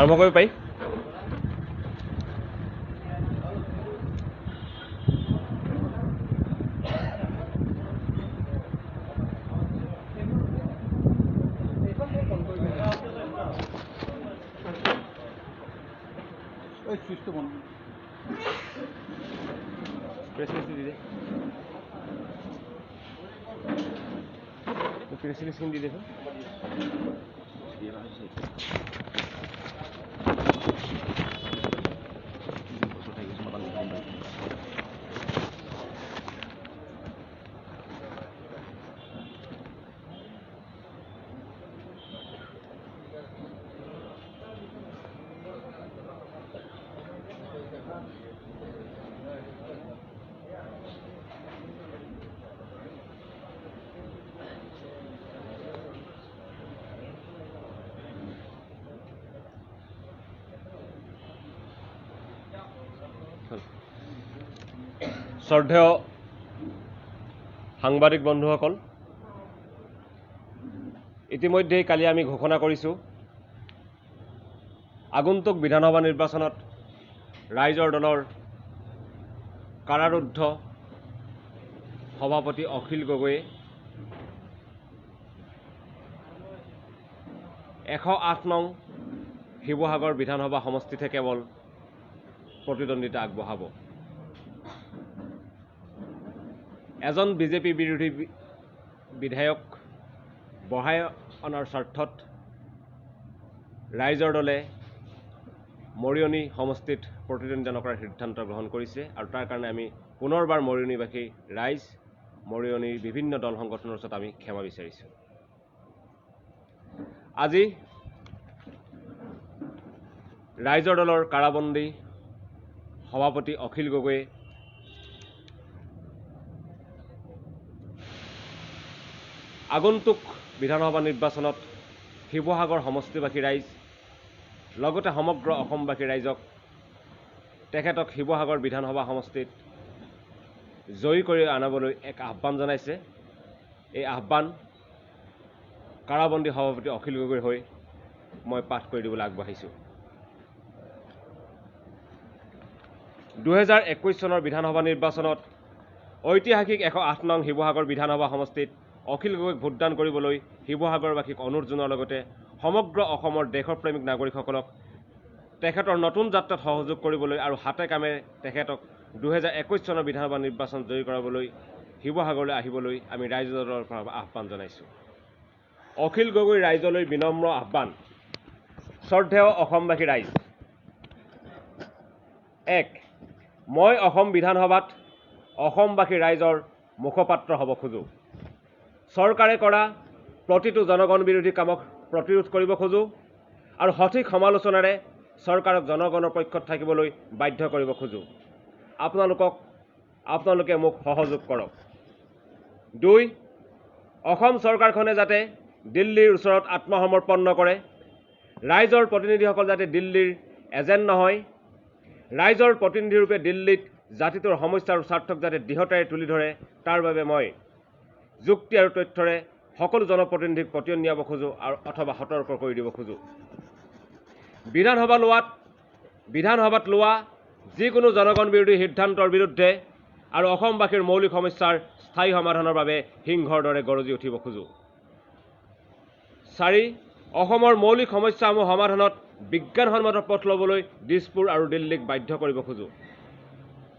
আৰম্ভ কৰিব পাৰি। দি দে শ্ৰদ্ধেয় সাংবাদিক বন্ধুসকল, ইতিমধ্যেই কালি আমি ঘোষণা কৰিছোঁ আগন্তুক বিধানসভা নিৰ্বাচনত ৰাইজৰ দলৰ কাৰাৰুদ্ধ সভাপতি অখিল গগৈয়ে 108 নং শিৱসাগৰ বিধানসভা সমষ্টিতে কেৱল প্ৰতিদ্বন্দ্বিতা আগবঢ়াব। এজন বিজেপি বিৰোধী বিধায়ক বঢ়াই অনাৰ স্বাৰ্থত ৰাইজৰ দলে মৰিয়নি সমষ্টিত প্ৰতিদ্বন্দ্বিতা নকৰাৰ সিদ্ধান্ত গ্ৰহণ কৰিছে আৰু তাৰ কাৰণে আমি পুনৰবাৰ মৰিয়নিবাসী ৰাইজ মৰিয়নিৰ বিভিন্ন দল সংগঠনৰ ওচৰত আমি ক্ষমা বিচাৰিছোঁ। আজি ৰাইজৰ দলৰ কাৰাবন্দী সভাপতি অখিল গগৈয়ে আগন্তুক বিধানসভা নিৰ্বাচনত শিৱসাগৰ সমষ্টিবাসী ৰাইজ লগতে সমগ্ৰ অসমবাসী ৰাইজক তেখেতক শিৱসাগৰ বিধানসভা সমষ্টিত জয়ী কৰি আনিবলৈ এক আহ্বান জনাইছে। এই আহ্বান কাৰাবন্দী সভাপতি অখিল গগৈৰ হৈ মই পাঠ কৰি দিবলৈ আগবাঢ়িছোঁ। 2021 চনৰ বিধানসভা নিৰ্বাচনত ঐতিহাসিক 108 নং শিৱসাগৰ বিধানসভা সমষ্টিত অখিল গগৈক ভোটদান কৰিবলৈ শিৱসাগৰবাসীক অনুৰোধ জনোৱাৰ লগতে সমগ্ৰ অসমৰ দেশপ্ৰেমিক নাগৰিকসকলক তেখেতৰ নতুন যাত্ৰাত সহযোগ কৰিবলৈ আৰু হাতে কামে তেখেতক 2021 চনৰ বিধানসভা নিৰ্বাচন জয়ী কৰাবলৈ শিৱসাগৰলৈ আহিবলৈ আমি ৰাইজৰ দলৰ পৰা আহ্বান জনাইছোঁ। অখিল গগৈ ৰাইজলৈ বিনম্ৰ আহ্বান। শ্ৰদ্ধেয় অসমবাসী ৰাইজ, 1. মই অসম বিধানসভাত অসমবাসী ৰাইজৰ মুখপাত্ৰ হ'ব খোজোঁ। চৰকাৰে কৰা প্ৰতিটো জনগণ বিৰোধী কামক প্ৰতিৰোধ কৰিব খোজোঁ আৰু সঠিক সমালোচনাৰে চৰকাৰক জনগণৰ পক্ষত থাকিবলৈ বাধ্য কৰিব খোজোঁ। আপোনালোকে মোক সহযোগ কৰক। 2. অসম চৰকাৰখনে যাতে দিল্লীৰ ওচৰত আত্মসমৰ্পণ নকৰে, ৰাইজৰ প্ৰতিনিধিসকল যাতে দিল্লীৰ এজেণ্ট নহয়, ৰাইজৰ প্ৰতিনিধিৰূপে দিল্লীত জাতিটোৰ সমস্যা আৰু স্বাৰ্থক যাতে দৃঢ়তাৰে তুলি ধৰে, তাৰ বাবে মই যুক্তি আৰু তথ্যৰে সকলো জনপ্ৰতিনিধিক পতিয়ন নিয়াব খোজোঁ আৰু অথবা সতৰ্ক কৰি দিব খোজোঁ। বিধানসভাত লোৱা যিকোনো জনগণ বিৰোধী সিদ্ধান্তৰ বিৰুদ্ধে আৰু অসমবাসীৰ মৌলিক সমস্যাৰ স্থায়ী সমাধানৰ বাবে সিংহৰ দৰে গৰজি উঠিব খোজোঁ। 4. অসমৰ মৌলিক সমস্যাসমূহ সমাধানত বিজ্ঞানসন্মত পথ ল'বলৈ দিছপুৰ আৰু দিল্লীক বাধ্য কৰিব খোজোঁ।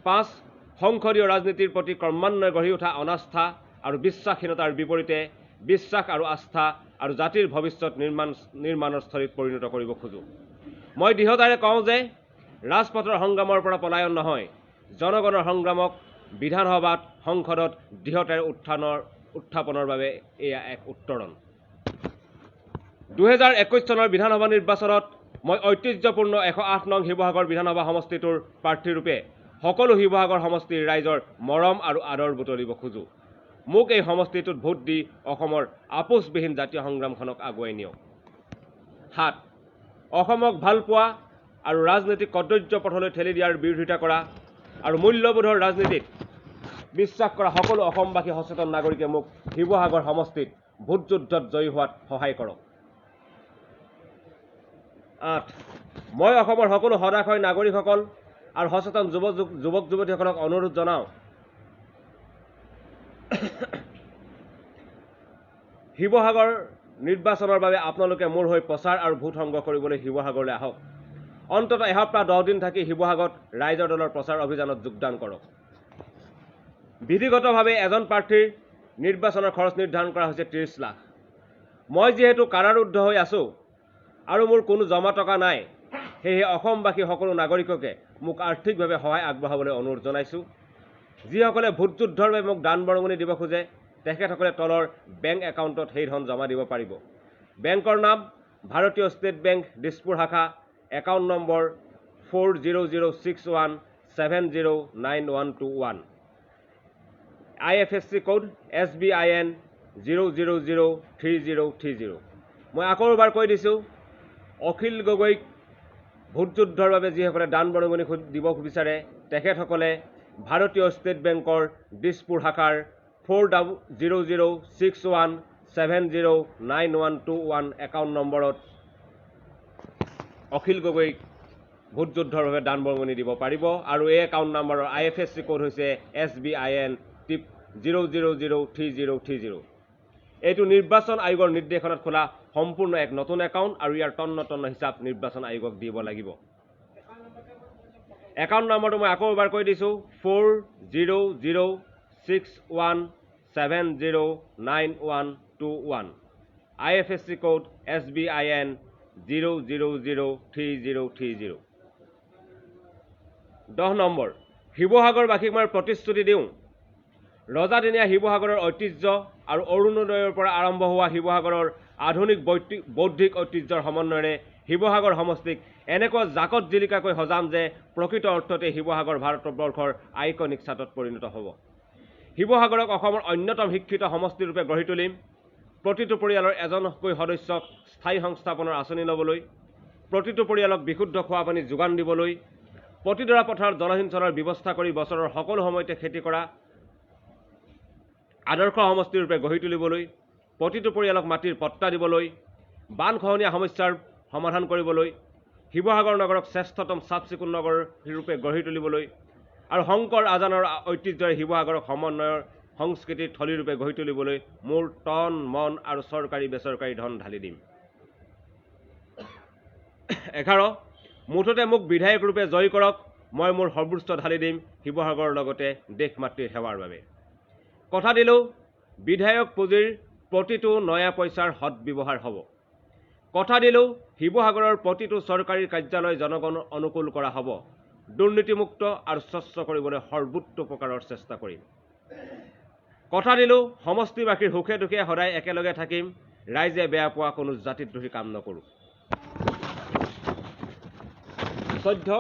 5. সংসদীয় ৰাজনীতিৰ প্ৰতি ক্ৰমান্বয়ে গঢ়ি উঠা অনাস্থা আৰু বিশ্বাসহীনতাৰ বিপৰীতে বিশ্বাস আৰু আস্থা আৰু জাতিৰ ভৱিষ্যত নিৰ্মাণৰ স্থলীত পৰিণত কৰিব খোজোঁ। মই দৃঢ়তাৰে কওঁ যে ৰাজপথৰ সংগ্ৰামৰ পৰা পলায়ন নহয়, জনগণৰ সংগ্ৰামক বিধানসভাত সংসদত দৃঢ়তাৰে উত্থাপনৰ বাবে এয়া এক উত্তৰণ। 2021 চনৰ বিধানসভা নিৰ্বাচনত মই ঐতিহ্যপূৰ্ণ 108 নং শিৱসাগৰ বিধানসভা সমষ্টিটোৰ প্ৰাৰ্থীৰূপে সকলো শিৱসাগৰ সমষ্টিৰ ৰাইজৰ মৰম আৰু আদৰ বুটলিব খোজোঁ। মোক এই সমষ্টিটোত ভোট দি অসমৰ আপোচবিহীন জাতীয় সংগ্ৰামখনক আগুৱাই নিয়ক। 7. অসমক ভাল পোৱা আৰু ৰাজনৈতিক কৰ্তব্য পথলৈ ঠেলি দিয়াৰ বিৰোধিতা কৰা আৰু মূল্যবোধৰ ৰাজনীতিত বিশ্বাস কৰা সকলো অসমবাসী সচেতন নাগৰিকে মোক শিৱসাগৰ সমষ্টিত ভোটযুদ্ধত জয়ী হোৱাত সহায় কৰক। 8. মই অসমৰ সকলো সদাশয় নাগৰিকসকল আৰু সচেতন যুৱক যুৱতীসকলক অনুৰোধ জনাওঁ শিৱসাগৰ নিৰ্বাচনৰ বাবে আপোনালোকে মোৰ হৈ প্ৰচাৰ আৰু ভোট সংগ্ৰহ কৰিবলৈ শিৱসাগৰলৈ আহক অন্ততঃ এসপ্তাহ 10 দিন থাকি শিৱসাগৰত ৰাইজৰ দলৰ প্ৰচাৰ অভিযানত যোগদান কৰক বিধিগতভাৱে এজন প্ৰাৰ্থীৰ নিৰ্বাচনৰ খৰচ নিৰ্ধাৰণ কৰা হৈছে 30 লাখ মই যেহেতু কাৰাৰুদ্ধ হৈ আছো আৰু মোৰ কোনো জমা টকা নাই সেয়ে অসমবাসী সকলো নাগৰিককে মোক আৰ্থিকভাৱে সহায় আগবঢ়াবলৈ অনুৰোধ জনাইছো যিসকলে ভোট যুদ্ধৰ বাবে মোক দান বৰঙণি দিব খোজে তেখেতসকলে তলৰ বেংক একাউণ্টত সেই ধন জমা দিব পাৰিব বেংকৰ নাম ভাৰতীয় ষ্টেট বেংক দিছপুৰ শাখা account number 4061709121 IFSC code SBIN 0003030 মই আকৌ এবাৰ কৈ দিছোঁ অখিল গগৈক ভোট যুদ্ধৰ বাবে যিসকলে দান বৰঙণি দিব বিচাৰে তেখেতসকলে ভাৰতীয় ষ্টেট বেংকৰ দিছপুৰ শাখাৰ 4061709121 একাউণ্ট নম্বৰত অখিল গগৈক ভোট যুদ্ধৰ বাবে দান বৰঙণি দিব পাৰিব আৰু এই একাউণ্ট নম্বৰৰ IFSC কোড হৈছে SBIN 0003030 এইটো নিৰ্বাচন আয়োগৰ নিৰ্দেশনাত খোলা সম্পূৰ্ণ এক নতুন একাউণ্ট আৰু ইয়াৰ তন্ন হিচাপ নিৰ্বাচন আয়োগক দিব লাগিব একাউণ্ট নম্বৰটো মই আকৌ এবাৰ কৈ দিছোঁ 4061709121 IFSC কোড SBIN 0003030 10 নম্বৰ শিৱসাগৰবাসীক মই প্ৰতিশ্ৰুতি দিওঁ ৰজাদিনীয়া শিৱসাগৰৰ ঐতিহ্য আৰু অৰুণোদয়ৰ পৰা আৰম্ভ হোৱা শিৱসাগৰৰ আধুনিক বৌদ্ধিক ঐতিহ্যৰ সমন্বয়েৰে শিৱসাগৰ সমষ্টিক এনেকুৱা জাকত জিলিকাকৈ সজাম যে প্ৰকৃত অৰ্থতে শিৱসাগৰ ভাৰতবৰ্ষৰ আইকনিক ছাটত পৰিণত হ'ব শিৱসাগৰক অসমৰ অন্যতম শিক্ষিত সমষ্টিৰূপে গঢ়ি তুলিম প্ৰতিটো পৰিয়ালৰ এজনকৈ সদস্যক স্থায়ী সংস্থাপনৰ আঁচনি ল'বলৈ প্ৰতিটো পৰিয়ালক বিশুদ্ধ খোৱা পানী যোগান দিবলৈ প্ৰতিডৰা পথাৰত জলসিঞ্চনৰ ব্যৱস্থা কৰি বছৰৰ সকলো সময়তে খেতি কৰা আদৰ্শ সমষ্টিৰূপে গঢ়ি তুলিবলৈ প্ৰতিটো পৰিয়ালক মাটিৰ পট্টা দিবলৈ বানখহনীয়া সমস্যাৰ সমাধান কৰিবলৈ শিৱসাগৰ নগৰক শ্ৰেষ্ঠতম চাফ চিকুণ নগৰ ৰূপে গঢ়ি তুলিবলৈ আৰু শংকৰ আজানৰ ঐতিহ্যৰে শিৱসাগৰক সমন্বয়ৰ সংস্কৃতিৰ থলীৰূপে গঢ়ি তুলিবলৈ মোৰ তন মন আৰু চৰকাৰী বেচৰকাৰী ধন ঢালি দিম 11 মুঠতে মোক বিধায়ক ৰূপে জয় কৰক মই মোৰ সৰ্বোচ্চ ঢালি দিম শিৱসাগৰৰ লগতে দেশ মাতৃৰ সেৱাৰ বাবে কথা দিলোঁ বিধায়ক পুঁজিৰ প্ৰতিটো নয়া পইচাৰ সৎ ব্যৱহাৰ হ'ব কথা দিলোঁ শিৱসাগৰৰ প্ৰতিটো চৰকাৰী কাৰ্যালয় জনগণ অনুকূল কৰা হ'ব দুৰ্নীতিমুক্ত আৰু স্বচ্ছ কৰিবলৈ সৰ্বোচ্চ প্ৰকাৰৰ চেষ্টা কৰিম কথা দিলোঁ সমষ্টিবাসীৰ সুখে দুখে সদায় একেলগে থাকিম ৰাইজে বেয়া পোৱা কোনো জাতিদ্ৰোহী কাম নকৰোঁ 14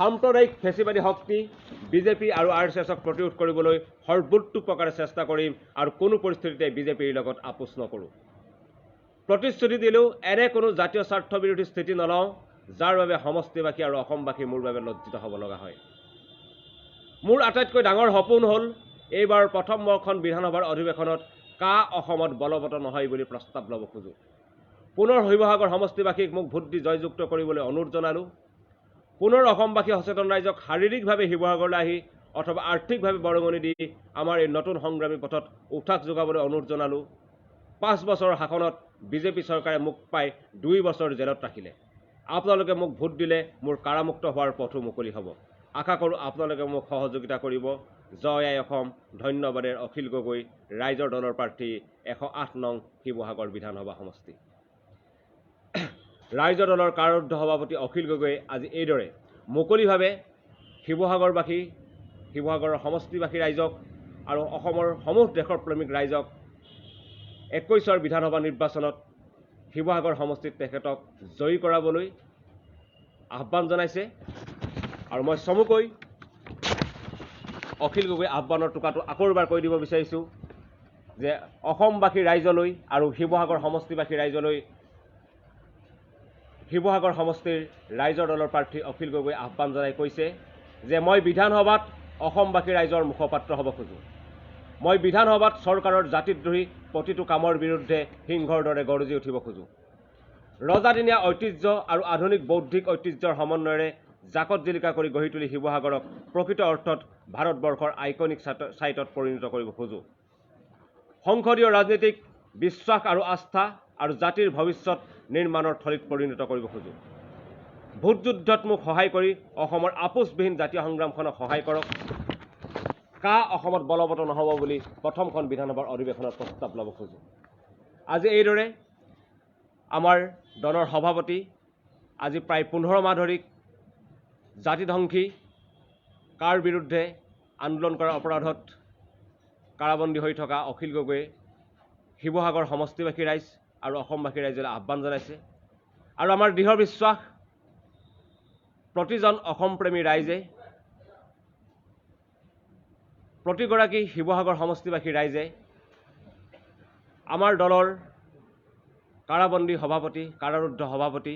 সাম্প্ৰদায়িক ফেচিবাদী শক্তি বিজেপি আৰু RSSক প্ৰতিৰোধ কৰিবলৈ সৰ্বোচ্চ প্ৰকাৰে চেষ্টা কৰিম আৰু কোনো পৰিস্থিতিতে বিজেপিৰ লগত আপোচ নকৰোঁ প্ৰতিশ্ৰুতি দিলোঁ এনে কোনো জাতীয় স্বাৰ্থ বিৰোধী স্থিতি নলওঁ যাৰ বাবে সমষ্টিবাসী আৰু অসমবাসী মোৰ বাবে লজ্জিত হ'ব লগা হয় মোৰ আটাইতকৈ ডাঙৰ সপোন হ'ল এইবাৰ প্ৰথম বৰ্ষখন বিধানসভাৰ অধিৱেশনত কা অসমত বলবৎ নহয় বুলি প্ৰস্তাৱ ল'ব খোজোঁ পুনৰ শিৱসাগৰ সমষ্টিবাসীক মোক ভোট দি জয়যুক্ত কৰিবলৈ অনুৰোধ জনালোঁ পুনৰ অসমবাসী সচেতন ৰাইজক শাৰীৰিকভাৱে শিৱসাগৰলৈ আহি অথবা আৰ্থিকভাৱে বৰঙণি দি আমাৰ এই নতুন সংগ্ৰামী পথত উঠাক যোগাবলৈ অনুৰোধ জনালোঁ 5 বছৰৰ শাসনত বিজেপি চৰকাৰে মোক পাই 2 বছৰ জেলত ৰাখিলে আপোনালোকে মোক ভোট দিলে মোৰ কাৰামুক্ত হোৱাৰ পথো মুকলি হ'ব আশা কৰোঁ আপোনালোকে মোক সহযোগিতা কৰিব জয় আই অসম ধন্যবাদেৰ অখিল গগৈ ৰাইজৰ দলৰ প্ৰাৰ্থী 108 নং শিৱসাগৰ বিধানসভা সমষ্টি ৰাইজৰ দলৰ কাৰাৰুদ্ধ সভাপতি অখিল গগৈ আজি এইদৰে মুকলিভাৱে শিৱসাগৰৰ সমষ্টিবাসী ৰাইজক আৰু অসমৰ সমূহ দেশৰ প্ৰেমিক ৰাইজক 21ৰ বিধানসভা নিৰ্বাচনত শিৱসাগৰ সমষ্টিত তেখেতক জয়ী কৰাবলৈ আহ্বান জনাইছে আৰু মই চমুকৈ অখিল গগৈ আহ্বানৰ টুকাটো আকৌ এবাৰ কৈ দিব বিচাৰিছোঁ যে অসমবাসী ৰাইজলৈ আৰু শিৱসাগৰ সমষ্টিবাসী ৰাইজলৈ শিৱসাগৰ সমষ্টিৰ ৰাইজৰ দলৰ প্ৰাৰ্থী অখিল গগৈ আহ্বান জনাই কৈছে যে মই বিধানসভাত অসমবাসী ৰাইজৰ মুখপাত্ৰ হ'ব খোজোঁ মই বিধানসভাত চৰকাৰৰ জাতিদ্ৰোহী প্ৰতিটো কামৰ বিৰুদ্ধে সিংহৰ দৰে গৰজি উঠিব খোজোঁ ৰজাদিনীয়া ঐতিহ্য আৰু আধুনিক বৌদ্ধিক ঐতিহ্যৰ সমন্বয়েৰে জাকত জিলিকা কৰি গঢ়ি তুলি শিৱসাগৰক প্ৰকৃত অৰ্থত ভাৰতবৰ্ষৰ আইকনিক ছাইটত পৰিণত কৰিব খোজোঁ। সংসদীয় ৰাজনীতিক বিশ্বাস আৰু আস্থা আৰু জাতিৰ ভৱিষ্যত নিৰ্মাণৰ থলীত পৰিণত কৰিব খোজোঁ। ভোট যুদ্ধত মোক সহায় কৰি অসমৰ আপোচবিহীন জাতীয় সংগ্ৰামখনক সহায় কৰক। অসমত বলৱৎ নহ'ব বুলি প্ৰথমখন বিধানসভাৰ অধিৱেশনত প্ৰস্তাৱ ল'ব খোজোঁ। আজি এইদৰে আমাৰ দলৰ সভাপতি আজি প্ৰায় 15 মাহ ধৰি জাতিধ্বংসী কাৰ বিৰুদ্ধে আন্দোলন কৰাৰ অপৰাধত কাৰাবন্দী হৈ থকা অখিল গগৈয়ে শিৱসাগৰ সমষ্টিবাসী ৰাইজ আৰু অসমবাসী ৰাইজলৈ আহ্বান জনাইছে। আৰু আমাৰ দৃঢ় বিশ্বাস প্ৰতিজন অসমপ্ৰেমী ৰাইজে প্ৰতিগৰাকী শিৱসাগৰ সমষ্টিবাসী ৰাইজে আমাৰ দলৰ কাৰাবন্দী সভাপতি কাৰাৰুদ্ধ সভাপতি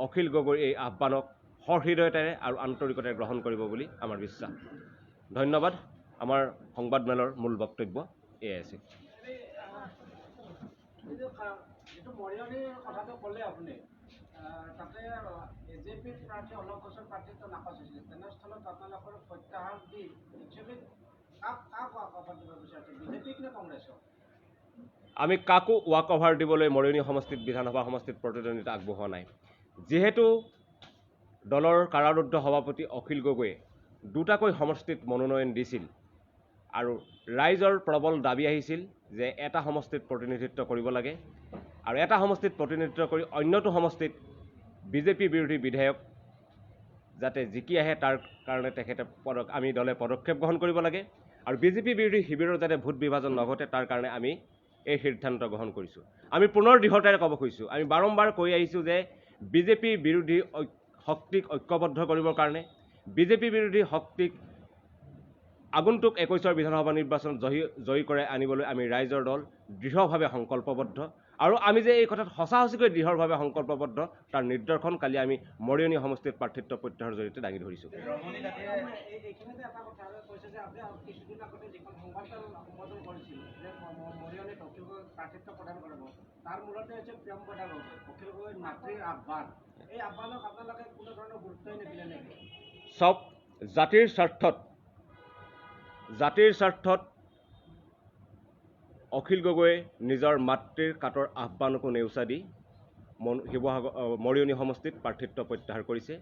অখিল গগৈৰ এই আহ্বানক সহৃদয়তাৰে আৰু আন্তৰিকতাৰে গ্ৰহণ কৰিব বুলি আমাৰ বিশ্বাস। ধন্যবাদ। আমাৰ সংবাদমেলৰ মূল বক্তব্য এয়াই আছিল। আমি কাকো ৱাক অভাৰ দিবলৈ মৰিয়নি সমষ্টিত বিধানসভা সমষ্টিত প্ৰতিদ্বন্দ্বিতা আগবঢ়োৱা নাই। যিহেতু দলৰ কাৰাৰুদ্ধ সভাপতি অখিল গগৈয়ে দুটাকৈ সমষ্টিত মনোনয়ন দিছিল আৰু ৰাইজৰ প্ৰবল দাবী আহিছিল যে এটা সমষ্টিত প্ৰতিনিধিত্ব কৰিব লাগে আৰু এটা সমষ্টিত প্ৰতিনিধিত্ব কৰি অন্যটো সমষ্টিত বিজেপি বিৰোধী বিধায়ক যাতে জিকি আহে তাৰ কাৰণে তেখেতে আমি দলে পদক্ষেপ গ্ৰহণ কৰিব লাগে আৰু বিজেপি বিৰোধী শিবিৰৰ যাতে ভোট বিভাজন নঘটে তাৰ কাৰণে আমি এই সিদ্ধান্ত গ্ৰহণ কৰিছোঁ। আমি পুনৰ দৃঢ়তাৰে ক'ব খুজিছোঁ, আমি বাৰম্বাৰ কৈ আহিছোঁ যে বিজেপি বিৰোধী শক্তিক ঐক্যবদ্ধ কৰিবৰ কাৰণে বিজেপি বিৰোধী শক্তিক আগন্তুক 21 বিধানসভা নিৰ্বাচনত জয়ী কৰাই আনিবলৈ আমি ৰাইজৰ দল দৃঢ়ভাৱে সংকল্পবদ্ধ আৰু আমি যে এই কথাত সঁচাসঁচিকৈ দৃঢ়ভাৱে সংকল্পবদ্ধ তাৰ নিদৰ্শন কালি আমি মৰিয়নি সমষ্টিত প্ৰাৰ্থিত্ব প্ৰত্যাহাৰৰ জৰিয়তে দাঙি ধৰিছোঁ। চব জাতিৰ স্বাৰ্থত অখিল গগৈয়ে নিজৰ মাতৃৰ কাটৰ আহ্বানকো নেওচা দি মৰিয়নি সমষ্টিত প্ৰাৰ্থিত্ব প্ৰত্যাহাৰ কৰিছে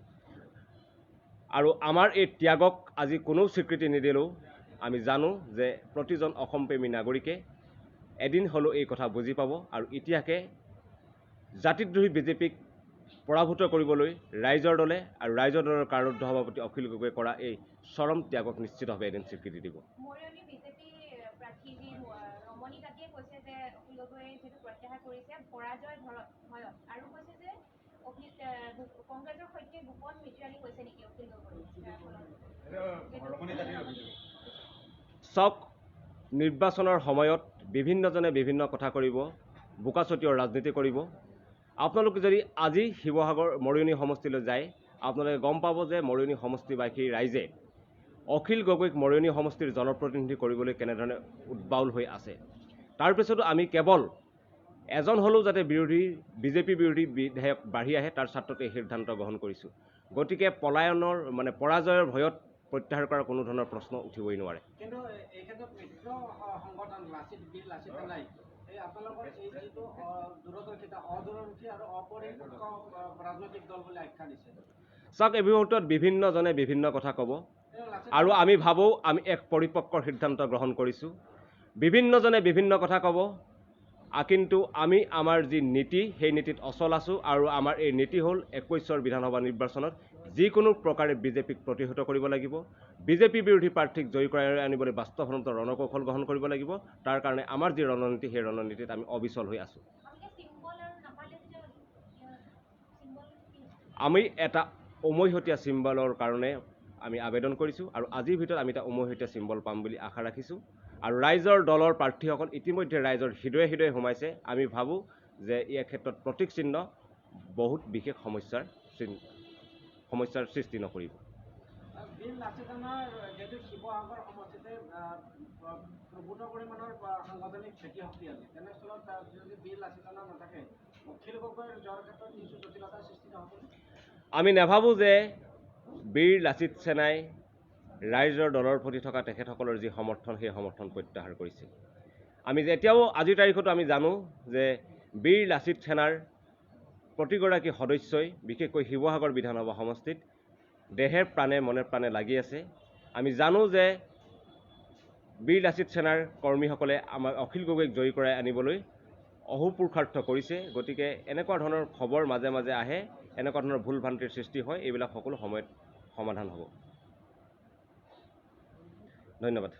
আৰু আমাৰ এই ত্যাগক আজি কোনো স্বীকৃতি নিদিলেও আমি জানো যে প্ৰতিজন অসমপ্ৰেমী নাগৰিকে এদিন হ'লেও এই কথা বুজি পাব আৰু ইতিহাসে জাতিদ্ৰোহী বিজেপিক পৰাভূত কৰিবলৈ ৰাইজৰ দলে আৰু ৰাইজৰ দলৰ কাৰাৰুদ্ধ সভাপতি অখিল গগৈয়ে কৰা এই চৰম ত্যাগক নিশ্চিতভাৱে এদিন স্বীকৃতি দিব। চক নিৰ্বাচনৰ সময়ত বিভিন্নজনে বিভিন্ন কথা কৰিব, বোকাচতীয় ৰাজনীতি কৰিব। আপোনালোকে যদি আজি শিৱসাগৰ মৰিয়নি সমষ্টিলৈ যায় আপোনালোকে গম পাব যে মৰিয়নি সমষ্টিবাসী ৰাইজে অখিল গগৈক মৰিয়নি সমষ্টিৰ জনপ্ৰতিনিধি কৰিবলৈ কেনেধৰণে উদ্বাউল হৈ আছে। তাৰপিছতো আমি কেৱল এজন হ'লেও যাতে বিজেপি বিৰোধী বিধায়ক বাঢ়ি আহে তাৰ স্বাৰ্থত এই সিদ্ধান্ত গ্ৰহণ কৰিছোঁ। গতিকে পলায়নৰ পৰাজয়ৰ ভয়ত প্ৰত্যাহাৰ কৰাৰ কোনো ধৰণৰ প্ৰশ্ন উঠিবই নোৱাৰে। চাওক, এই মুহূৰ্তত বিভিন্নজনে বিভিন্ন কথা ক'ব আৰু আমি ভাবোঁ আমি এক পৰিপক্কৰ সিদ্ধান্ত গ্ৰহণ কৰিছোঁ। বিভিন্নজনে বিভিন্ন কথা ক'ব কিন্তু আমি আমাৰ যি নীতি সেই নীতিত অচল আছোঁ আৰু আমাৰ এই নীতি হ'ল 21 বিধানসভা নিৰ্বাচনত যিকোনো প্ৰকাৰে বিজেপিক প্ৰতিহত কৰিব লাগিব, বিজেপি বিৰোধী প্ৰাৰ্থীক জয়ী কৰাই আনিবলৈ বাস্তৱসন্মত ৰণকৌশল গ্ৰহণ কৰিব লাগিব। তাৰ কাৰণে আমাৰ যি ৰণনীতি সেই ৰণনীতিত আমি অবিচল হৈ আছোঁ। আমি এটা উমৈহতীয়া চিম্বলৰ কাৰণে আমি আবেদন কৰিছোঁ আৰু আজিৰ ভিতৰত আমি এটা উমৈহতীয়া চিম্বল পাম বুলি আশা ৰাখিছোঁ আৰু ৰাইজৰ দলৰ প্ৰাৰ্থীসকল ইতিমধ্যে ৰাইজৰ হৃদয়ে হৃদয়ে সোমাইছে। আমি ভাবোঁ যে এই ক্ষেত্ৰত প্ৰতীক চিহ্ন বহুত বিশেষ সমস্যাৰ সৃষ্টি নকৰিব। আমি নাভাবোঁ যে বীৰ লাচিত সেনাই ৰাইজৰ দলৰ প্ৰতি থকা তেখেতসকলৰ যি সমৰ্থন সেই সমৰ্থন প্ৰত্যাহাৰ কৰিছে। আমি যে এতিয়াও আজিৰ তাৰিখতো আমি জানো যে বীৰ লাচিত সেনাৰ প্ৰতিগৰাকী সদস্যই বিশেষকৈ শিৱসাগৰ বিধানসভা সমষ্টিত দেহে প্ৰাণে মনে প্ৰাণে লাগি আছে। আমি জানো যে বীৰ লাচিত সেনাৰ কৰ্মীসকলে আমাক অখিল গগৈক জয়ী কৰাই আনিবলৈ অহোপুৰুষাৰ্থ কৰিছে। গতিকে এনেকুৱা ধৰণৰ খবৰ মাজে মাজে আহে, এনেকুৱা ধৰণৰ ভুল ভ্ৰান্তিৰ সৃষ্টি হয়, এইবিলাক সকলো সময়ত সমাধান হ'ব। ধন্যবাদ।